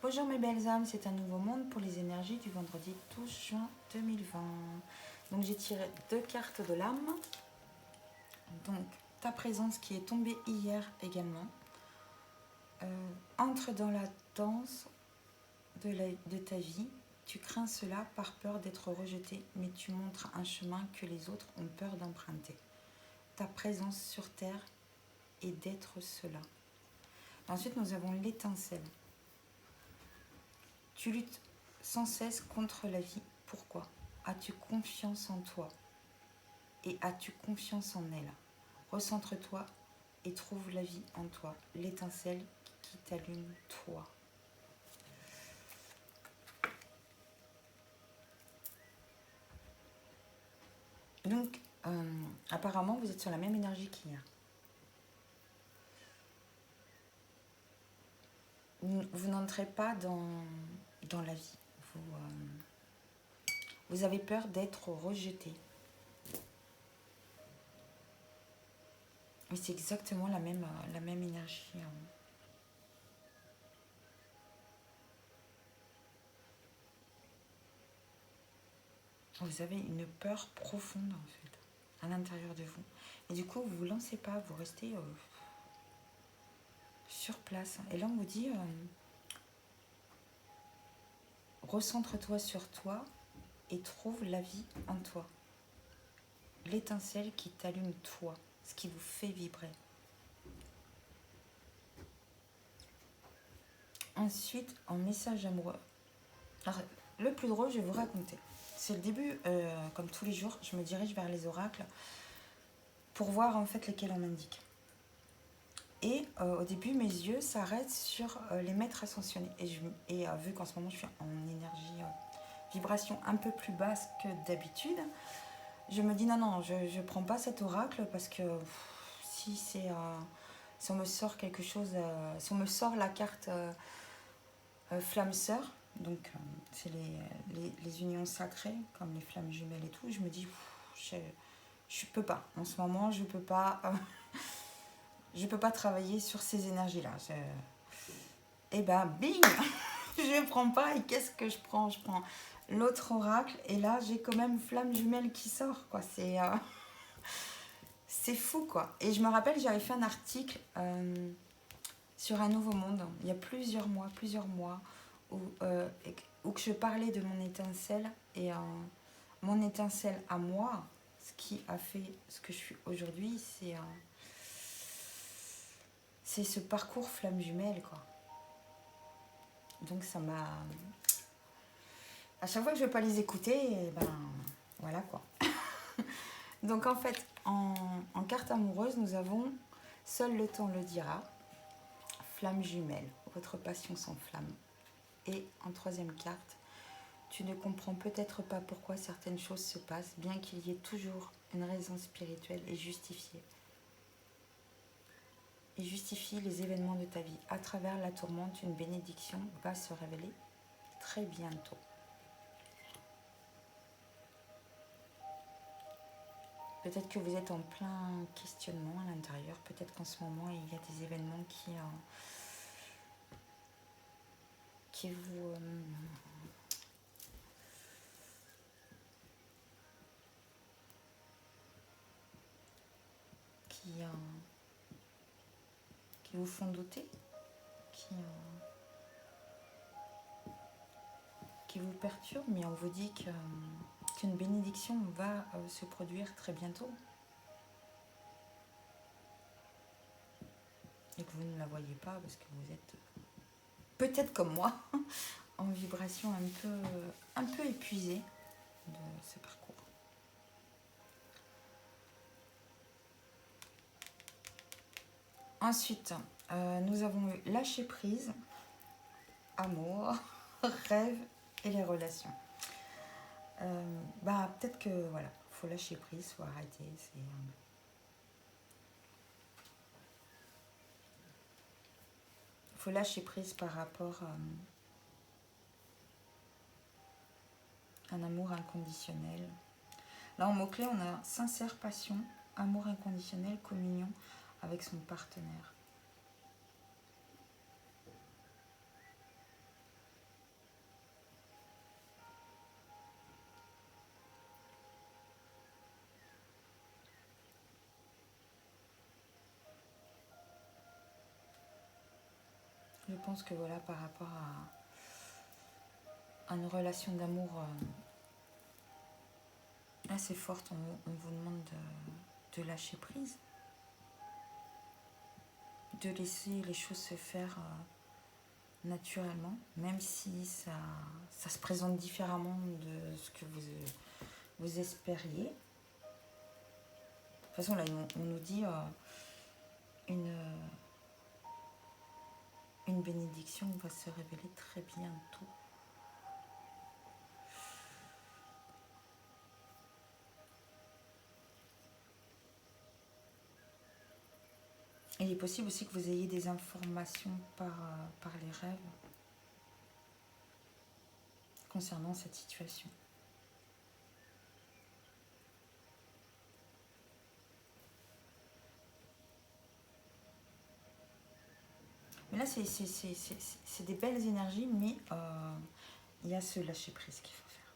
Bonjour mes belles âmes, c'est un nouveau monde pour les énergies du vendredi 12 juin 2020. Donc j'ai tiré 2 cartes de l'âme. Donc ta présence qui est tombée hier également. Entre dans la danse de ta vie. Tu crains cela par peur d'être rejeté, mais tu montres un chemin que les autres ont peur d'emprunter. Ta présence sur terre est d'être cela. Ensuite nous avons l'étincelle. Tu luttes sans cesse contre la vie. Pourquoi? As-tu confiance en toi? Et as-tu confiance en elle? Recentre-toi et trouve la vie en toi, l'étincelle qui t'allume toi. Donc, apparemment, vous êtes sur la même énergie qu'hier. Vous n'entrez pas dans la vie. Vous avez peur d'être rejeté. Mais c'est exactement la même énergie. Vous avez une peur profonde, en fait, à l'intérieur de vous. Et du coup, vous ne vous lancez pas, vous restez sur place. Et là, on vous dit, recentre-toi sur toi et trouve la vie en toi. L'étincelle qui t'allume toi, ce qui vous fait vibrer. Ensuite, en message amoureux. Alors, le plus drôle, je vais vous raconter. C'est le début, comme tous les jours, je me dirige vers les oracles pour voir en fait lesquels on m'indique. Et au début, mes yeux s'arrêtent sur les maîtres ascensionnés. Et vu qu'en ce moment, je suis en énergie, vibration un peu plus basse que d'habitude, je me dis non, je ne prends pas cet oracle parce que si on me sort quelque chose, si on me sort la carte flamme sœur, donc c'est les unions sacrées, comme les flammes jumelles et tout, je me dis je peux pas. En ce moment, je peux pas. Je peux pas travailler sur ces énergies-là. Et ben, bing je prends pas. Et qu'est-ce que je prends? Je prends l'autre oracle. Et là, j'ai quand même flamme jumelle qui sort, quoi. C'est fou, quoi. Et je me rappelle, j'avais fait un article sur un nouveau monde, il y a plusieurs mois, où que je parlais de mon étincelle. Et mon étincelle à moi, ce qui a fait ce que je suis aujourd'hui, c'est ce parcours flamme jumelle, quoi. Donc ça m'a... À chaque fois que je ne vais pas les écouter, et ben voilà, quoi. Donc en fait, en carte amoureuse, nous avons Seul le temps le dira, flamme jumelle, votre passion sans flamme. Et en troisième carte, tu ne comprends peut-être pas pourquoi certaines choses se passent, bien qu'il y ait toujours une raison spirituelle et justifiée. Et justifie les événements de ta vie. À travers la tourmente, une bénédiction va se révéler très bientôt. Peut-être que vous êtes en plein questionnement à l'intérieur. Peut-être qu'en ce moment, il y a des événements qui vous... qui vous font douter, qui vous perturbent, mais on vous dit qu'une bénédiction va se produire très bientôt. Et que vous ne la voyez pas parce que vous êtes peut-être comme moi en vibration un peu épuisée de ce parcours. Ensuite, nous avons eu lâcher prise, amour, rêve et les relations. Peut-être que voilà, faut lâcher prise, faut arrêter. Faut lâcher prise par rapport à un amour inconditionnel. Là, en mot-clé, on a sincère passion, amour inconditionnel, communion avec son partenaire. pense que voilà, par rapport à une relation d'amour assez forte, on vous demande de lâcher prise, de laisser les choses se faire naturellement, même si ça se présente différemment de ce que vous espériez. De toute façon, là, on nous dit une bénédiction va se révéler très bientôt. Il est possible aussi que vous ayez des informations par les rêves concernant cette situation. Mais là, c'est des belles énergies, mais il y a ce lâcher-prise qu'il faut faire.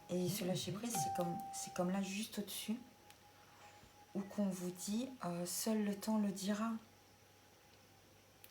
Et ce lâcher-prise, c'est comme là, juste au-dessus, où qu'on vous dit « seul le temps le dira ».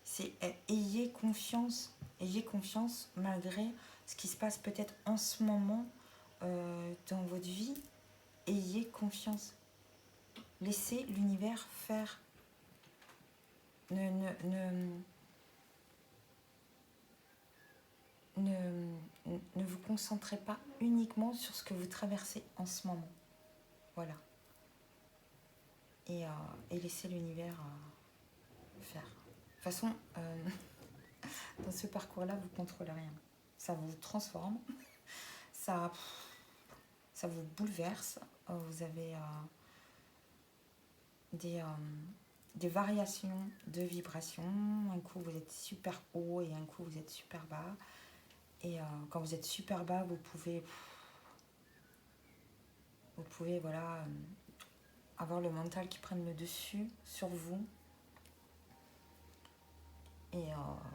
C'est ayez confiance malgré ce qui se passe peut-être en ce moment dans votre vie. Ayez confiance. Laissez l'univers faire. Ne vous concentrez pas uniquement sur ce que vous traversez en ce moment. Voilà. Et laissez l'univers faire. De toute façon, dans ce parcours-là, vous ne contrôlez rien. Ça vous transforme, ça vous bouleverse. Vous avez des variations de vibrations. Un coup, vous êtes super haut et un coup, vous êtes super bas. Et quand vous êtes super bas, vous pouvez voilà, avoir le mental qui prenne le dessus sur vous. Et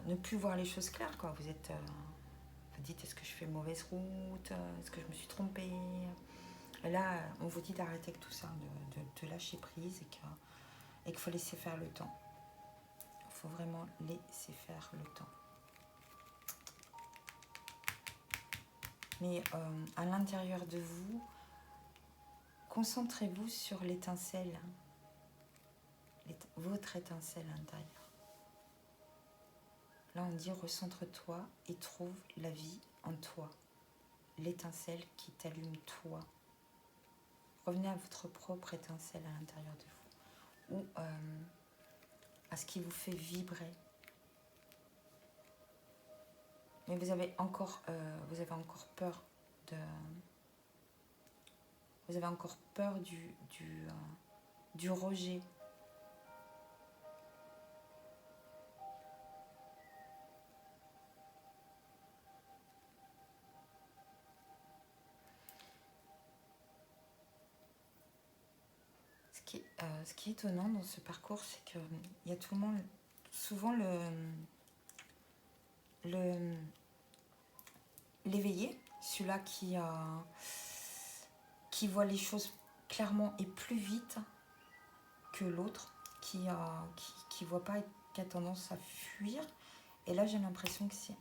ne plus voir les choses claires, quoi. Vous dites, est-ce que je fais une mauvaise route? Est-ce que je me suis trompée? Et là, on vous dit d'arrêter avec tout ça, de lâcher prise et qu'il faut laisser faire le temps. Il faut vraiment laisser faire le temps. Mais à l'intérieur de vous, concentrez-vous sur l'étincelle, votre étincelle intérieure. Là, on dit recentre-toi et trouve la vie en toi, l'étincelle qui t'allume toi. Revenez à votre propre étincelle à l'intérieur de vous, ou à ce qui vous fait vibrer. Mais vous avez encore peur du rejet. Ce qui est étonnant dans ce parcours, c'est qu'il y a tout le monde, souvent l'éveillé, celui-là qui voit les choses clairement et plus vite que l'autre, qui voit pas et qui a tendance à fuir. Et là, j'ai l'impression que c'est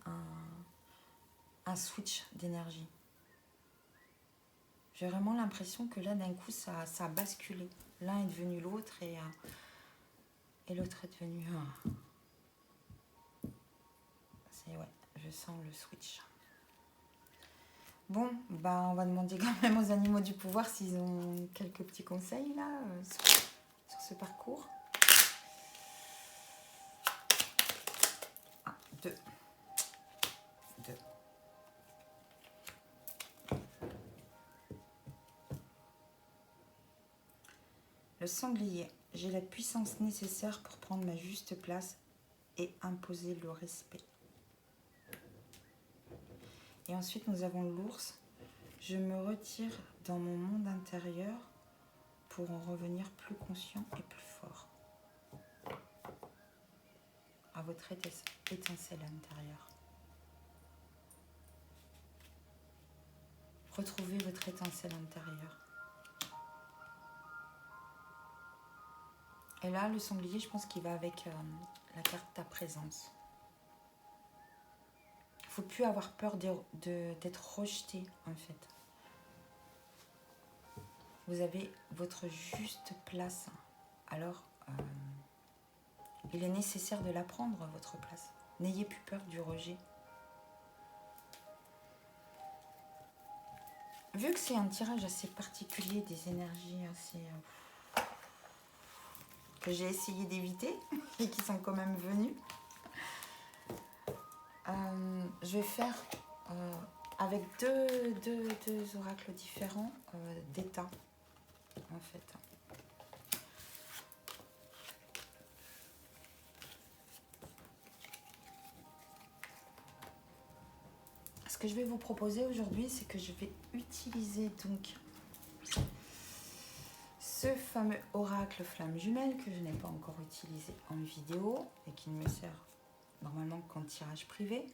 un switch d'énergie. J'ai vraiment l'impression que là, d'un coup, ça a basculé. L'un est devenu l'autre et l'autre est devenu... Ouais, je sens le switch. Bon, bah, on va demander quand même aux animaux du pouvoir s'ils ont quelques petits conseils là sur ce parcours. 1, 2. Le sanglier, j'ai la puissance nécessaire pour prendre ma juste place et imposer le respect. Et ensuite, nous avons l'ours. Je me retire dans mon monde intérieur pour en revenir plus conscient et plus fort. À votre étincelle intérieure. Retrouvez votre étincelle intérieure. Et là, le sanglier, je pense qu'il va avec la carte ta présence. faut plus avoir peur d'être rejeté, en fait. Vous avez votre juste place. Alors, il est nécessaire de la prendre, votre place. N'ayez plus peur du rejet. Vu que c'est un tirage assez particulier, des énergies assez... que j'ai essayé d'éviter et qui sont quand même venues, je vais faire avec deux oracles différents d'état, en fait. Ce que je vais vous proposer aujourd'hui, c'est que je vais utiliser donc ce fameux oracle flamme jumelle que je n'ai pas encore utilisé en vidéo et qui ne me sert normalement qu'en tirage privé.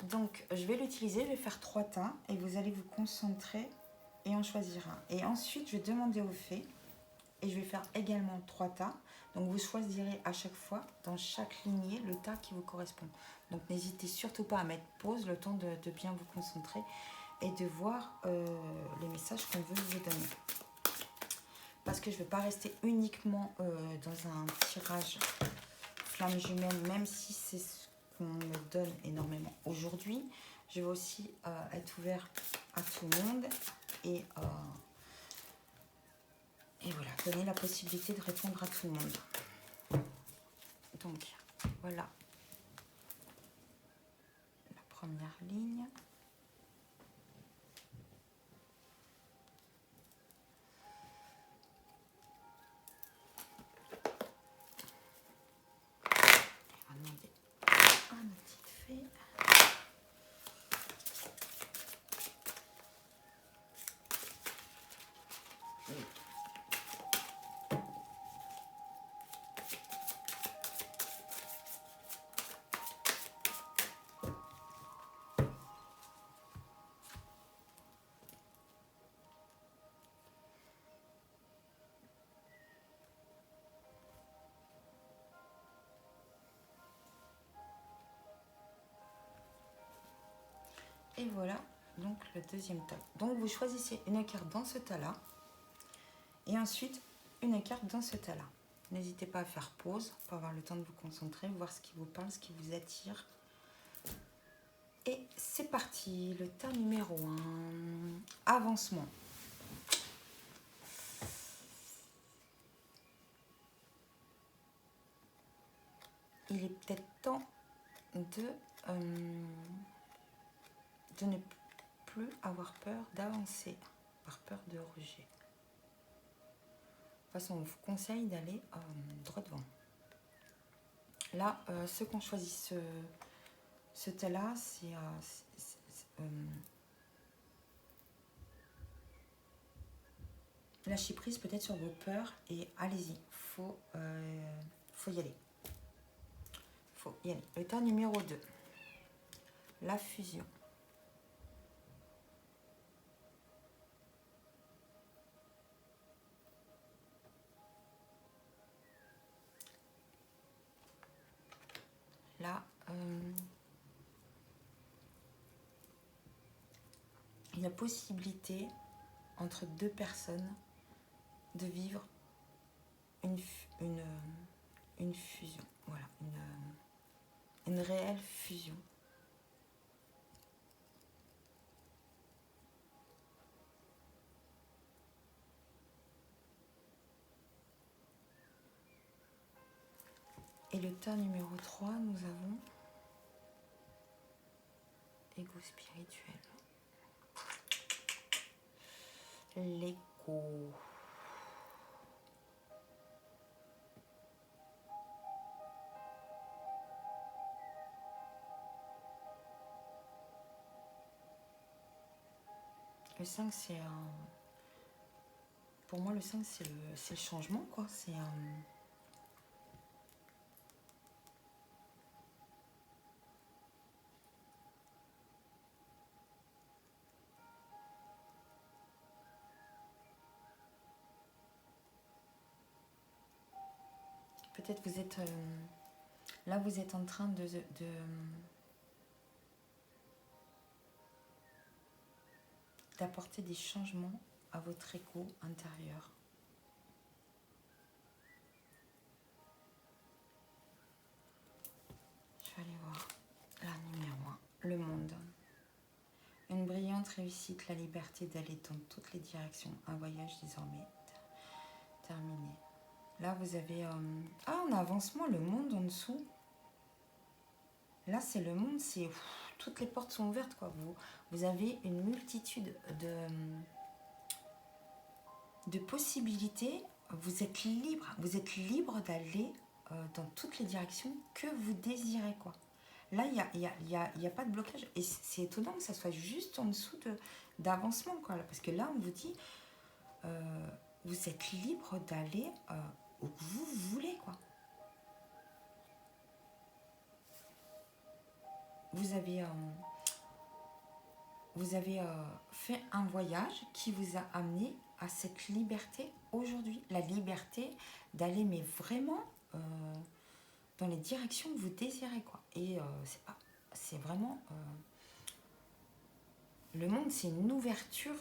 Donc je vais l'utiliser, je vais faire 3 tas et vous allez vous concentrer et en choisir un. Et ensuite je vais demander aux fées et je vais faire également 3 tas. Donc vous choisirez à chaque fois dans chaque lignée le tas qui vous correspond. Donc n'hésitez surtout pas à mettre pause, le temps de bien vous concentrer et de voir les messages qu'on veut vous donner. Parce que je ne vais pas rester uniquement dans un tirage flamme jumelle, même si c'est ce qu'on me donne énormément aujourd'hui. Je vais aussi être ouvert à tout le monde et voilà, donner la possibilité de répondre à tout le monde. Donc, voilà la première ligne. On va demander à ma petite fée. Et voilà donc le deuxième tas. Donc vous choisissez une carte dans ce tas-là et ensuite une carte dans ce tas-là. N'hésitez pas à faire pause pour avoir le temps de vous concentrer, voir ce qui vous parle, ce qui vous attire. Et c'est parti, le tas numéro 1, avancement. Il est peut-être temps de ne plus avoir peur d'avancer, par peur de rejet. De toute façon, on vous conseille d'aller droit devant. Là, ceux qui ont choisi ce tas-là, c'est lâcher prise peut-être sur vos peurs et allez-y, faut y aller. Faut y aller. Le tas numéro 2, la fusion. Là, il y a possibilité entre deux personnes de vivre une fusion. Voilà, une réelle fusion. Et le tas numéro 3, nous avons ego spirituel. L'ego. Le 5, c'est un... Pour moi, le 5, c'est le changement, quoi. C'est un... Peut-être vous êtes... là, vous êtes en train de d'apporter des changements à votre ego intérieur. Je vais aller voir la numéro 1, le monde. Une brillante réussite, la liberté d'aller dans toutes les directions. Un voyage désormais terminé. Là, vous avez un avancement, le monde en dessous. Là, c'est le monde, c'est toutes les portes sont ouvertes, quoi. Vous avez une multitude de possibilités. Vous êtes libre d'aller dans toutes les directions que vous désirez, quoi. Là, il y a pas de blocage. Et c'est étonnant que ça soit juste en dessous d'avancement, quoi. Parce que là, on vous dit, vous êtes libre d'aller où vous voulez, quoi. Vous avez fait un voyage qui vous a amené à cette liberté aujourd'hui. La liberté d'aller, mais vraiment dans les directions que vous désirez, quoi. Et c'est vraiment... le monde, c'est une ouverture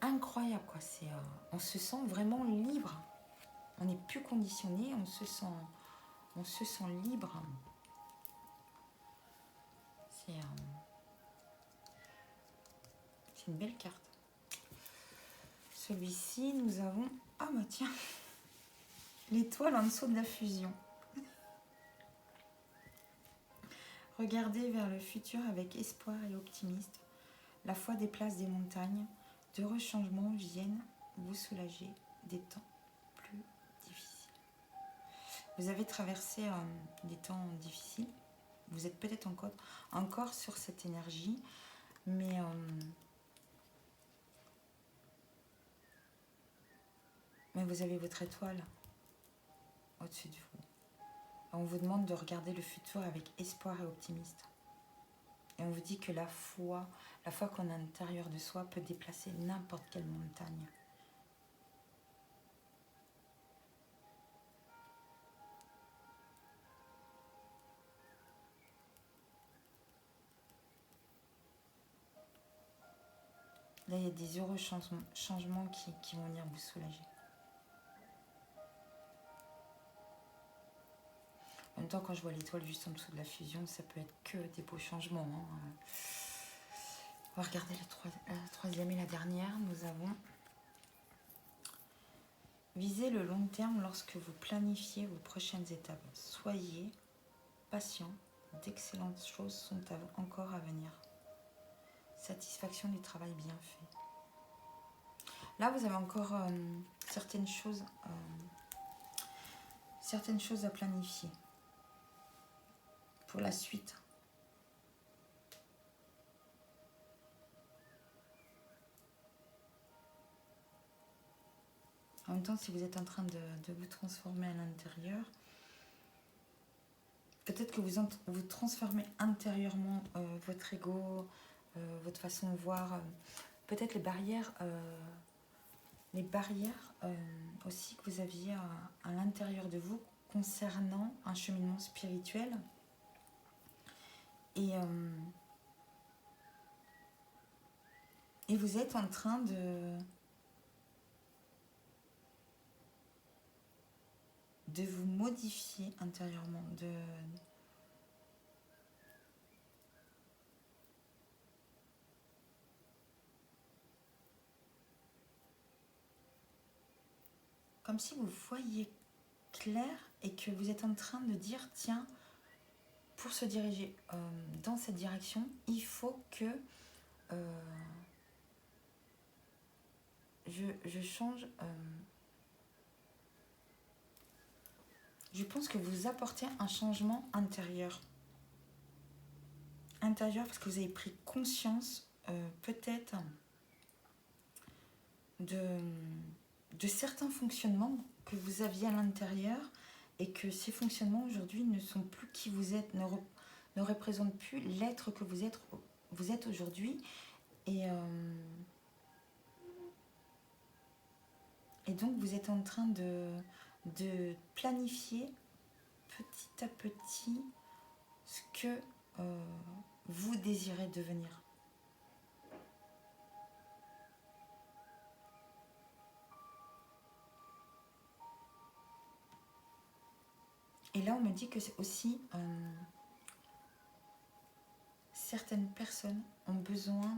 incroyable, quoi. On se sent vraiment libre. On n'est plus conditionné, on se sent libre. C'est une belle carte. Celui-ci, nous avons... Ah bah tiens, l'étoile en dessous de la fusion. Regardez vers le futur avec espoir et optimisme. La foi déplace des montagnes. D'heureux changements viennent vous soulager des temps plus difficiles. Vous avez traversé des temps difficiles. Vous êtes peut-être encore sur cette énergie, mais vous avez votre étoile au-dessus de vous. On vous demande de regarder le futur avec espoir et optimisme. Et on vous dit que la foi qu'on a à l'intérieur de soi peut déplacer n'importe quelle montagne. Là, il y a des heureux changements qui vont venir vous soulager. En même temps, quand je vois l'étoile juste en dessous de la fusion, ça peut être que des beaux changements. On va regarder la troisième et la dernière. Nous avons visez le long terme lorsque vous planifiez vos prochaines étapes. Soyez patient. D'excellentes choses sont encore à venir. Satisfaction du travail bien fait. Là, vous avez encore certaines choses à planifier pour la suite. En même temps, si vous êtes en train de vous transformer à l'intérieur, peut-être que vous transformez intérieurement votre ego, votre façon de voir, peut-être les barrières aussi que vous aviez à l'intérieur de vous concernant un cheminement spirituel. Et vous êtes en train de vous modifier intérieurement, comme si vous voyez clair et que vous êtes en train de dire, tiens, pour se diriger dans cette direction, il faut que je change. Je pense que vous apportez un changement intérieur. Parce que vous avez pris conscience peut-être de certains fonctionnements que vous aviez à l'intérieur et que ces fonctionnements aujourd'hui ne sont plus qui vous êtes, ne représentent plus l'être que vous êtes aujourd'hui. Et donc vous êtes en train de planifier petit à petit ce que vous désirez devenir. Et là, on me dit que c'est aussi... certaines personnes ont besoin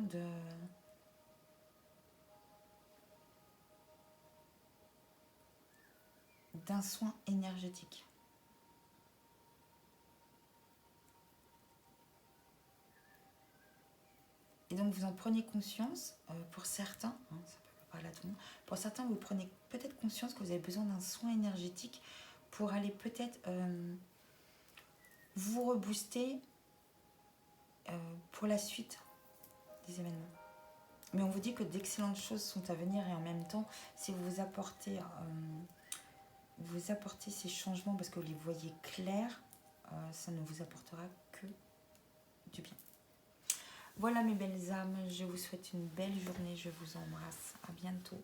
d'un soin énergétique. Et donc vous en prenez conscience, pour certains, hein, ça peut pas parler à tout le monde, pour certains vous prenez peut-être conscience que vous avez besoin d'un soin énergétique pour aller peut-être vous rebooster pour la suite des événements. Mais on vous dit que d'excellentes choses sont à venir et en même temps, si vous apportez ces changements parce que vous les voyez clairs, ça ne vous apportera que du bien. Voilà mes belles âmes, je vous souhaite une belle journée, je vous embrasse, à bientôt.